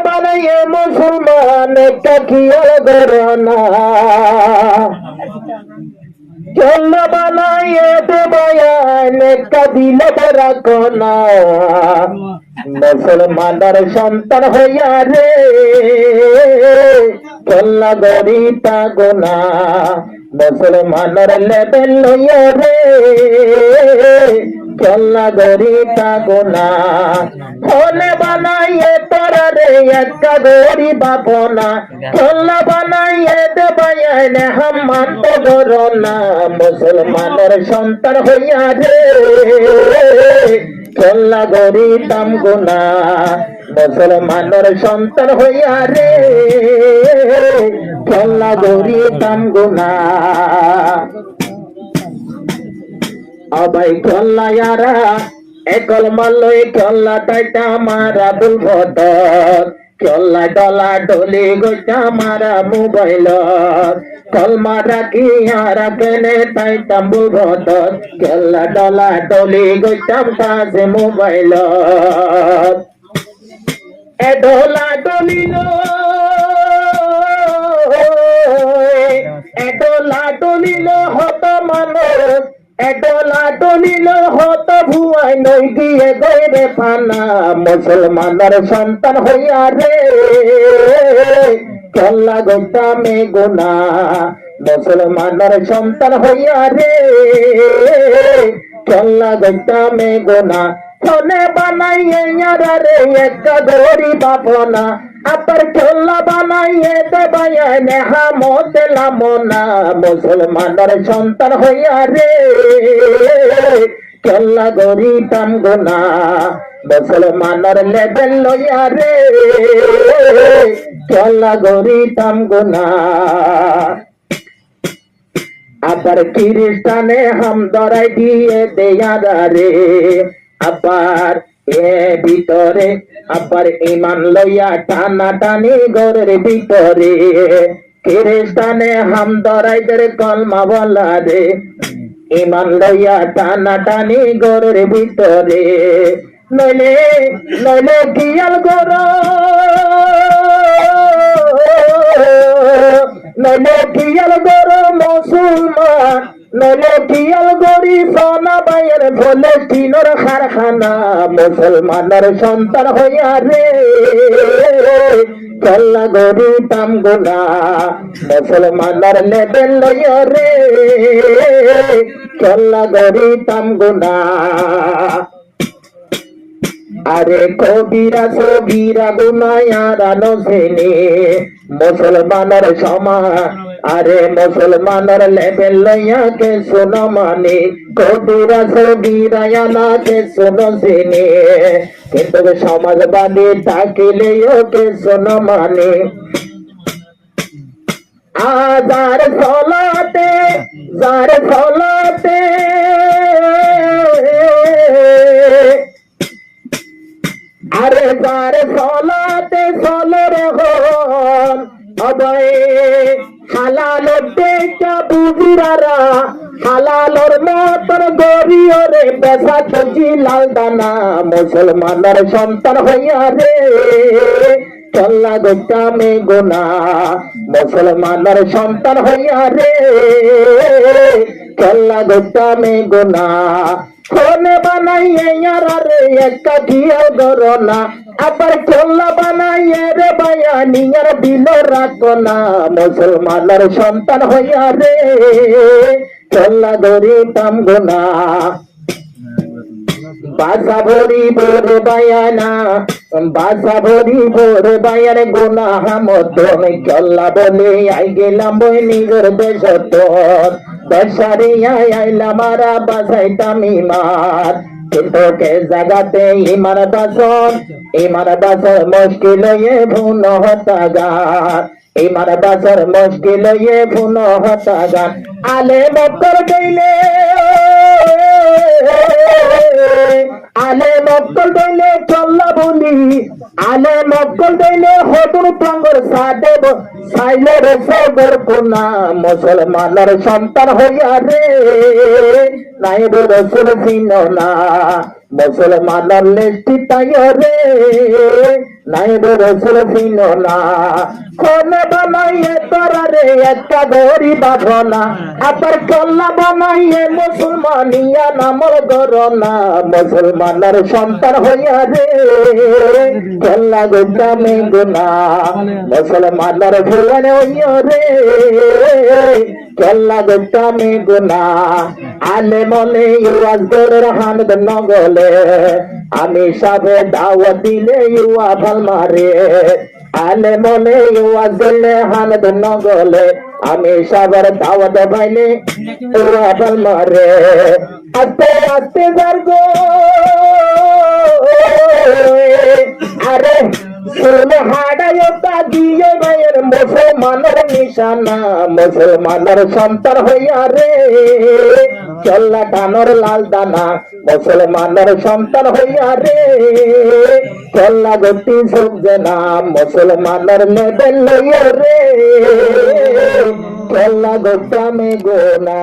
বানাইয়ে মুসলমান একটা খেয়াল করো না, চল বানাইয়ে দেবয়ান একটা দিলে রাখো না। মুসলমানের সন্তান হইয়া রে চল গরিতা গোনা, মুসলমানের লেবেল লইয়া রে চল গরিতা গোনা। ফলে বানাইয়ে তোরা রে একটা গরিব আপনা, চল বানাইয়ে দেবয়ান হাম্মান তো গরো না। মুসলমানের সন্তান হইয়া রে চল গরিতাম গোনা, মুসলমানের সন্তান হইয়া রে চল গরিতাম গোনা। আবাই চল্লায়ারা একল মালয় চল্লা টাইটা মারা বুলভত, চল্লা ডলা ডলি গোটা মারা মোবাইল, কলমা রাখি হারা কেনে টাইটাম বুলভত, চল্লা ডলা ডলি গোটাম কাছে মোবাইল। এ ডলা ডলিল এ ডলা ডলিল হত মানুষ, এডলা ডলিল হত ভুয়াই নই গিয়ে গইরে পানা। মুসলমানের সন্তান হইয়া রে চল্লা গোটা মে গোনা, মুসলমানের সন্তান হইয়া রে চল্লা গোটা মে গোনা। ফোনে বানাইয়ে রে একটা গরিব আপনা, আবার চল্লা বানাইয়ে দেবয়ান হামতে লামনা। মুসলমানের সন্তান হইয়া রে চল্লা গরিতাম গোনা, মুসলমানের লেবেল লইয়া রে চল্লা গরিতাম গোনা। আবার খ্রিস্টানে হাম ধরাই দিয়ে দেয়া রে, আবার এ ভিতরে আবার ইমান লইয়া টানা টানি ঘরের ভিতরে। খ্রিস্টানে হাম ধরাইদের কলমা বলা রে, ইমান লইয়া টানা টানি ঘরের ভিতরে। নইলে নইলে কিয়াল গর, নইলে কিয়াল গর মুসলমান, নইলে কিয়াল গরি সোনা বাইয়ের ভোলে টিনোর কারখানা। মুসলমানের সন্তান হইয়া রে চল্লা গরিতাম গোনা, মুসলমানের লেবেল লইয়া রে চল্লা গরিতাম গোনা। আরে কবিরা সবিরা গুনায়ারা নসেনে মুসলমানের সমান, আরে মুসলমানের লেবেল লইয়া কে শোনো মানে। কবিরা সবিরা কে শোনো সেনে, কিন্তু সমাজবাদী থাকিলেও কে শোনো মানে। আজার ফলাতে যার ফলাতে আরে যার ফলাতে ফলের হন অবয় হালালের দেখা বুজুরারা, হালালর মতন গরিয়রে বেসা চলছি লাল দানা। মুসলমানের সন্তান হইয়া রে চল্লা গোটা মে গোনা, মুসলমানের সন্তান হইয়া রে চল্লা গোটা মে গোনা। ফোনে বানাইয়ে রে একটা খেয়াল করো না, আবার চল্লা বানাইয়ে রে বায়ানিয়ার দিল রাখো না। মুসলমানের সন্তান হইয়া রে চল্লা গরিতাম গোনা। বাসা ভরি বোর বায়ানা, বাসা ভরি বোর বায়ার গোনা হামতন, চল্লা বলে আই গেলাম বই নিজের দেশতন। দেশারে আইলাম মারা বাসাইতাম ইমার, কিন্তু কে জাগাতে ইমার বাসন, ইমার বাসর মুশকিল এ ভুন হতাগার, ইমার বাসর মুশকিল এ ভুন হতাগার। আলে মকর গইলে আলে মক্কল দইলে চল্লা বলি আলে মক্কল দইলে হদুর টঙ্গর সাদে সাইলে রে সগর কোনা মুসলমানের সন্তান হইয়া রে নাই রসুল চিনো না মুসলমানের লিস্টি তাই রে নাই রসুল চিনো না কোন বানাইয়ে তোরা রে একটা গরি বাঁধনা আবার চল্লা বানাইয়ে মুসলমানিয়া নামর গরনা মুসলমানের সন্তান হইয়া রে চল্লা গোদামে গুনা মুসলমানের ভুলন হইয়া রে চল্লা গোদামে গুনা আলে মনে ইউয়াজের হামদ নগলে আমি সবে দাওয়াত দিলে ইউয়া ভাল মারে আলে মনে ইউয়াজের হামদ নগলে আমি সবার দাওয়াত পাইলে ইউয়া ভাল মারে আস্তে আস্তে জারগো আরে শুনে হাড়ায় দিয়ে ভাইয়ের মুসলমানের নিশানা মুসলমানের সন্তান হইয়া রে চল্লা টানোর লাল দানা মুসলমানের সন্তান হইয়া রে চল্লা গতি সবজে না মুসলমানের মেডেল লইয়া রে চল্লা গোটা মে গোনা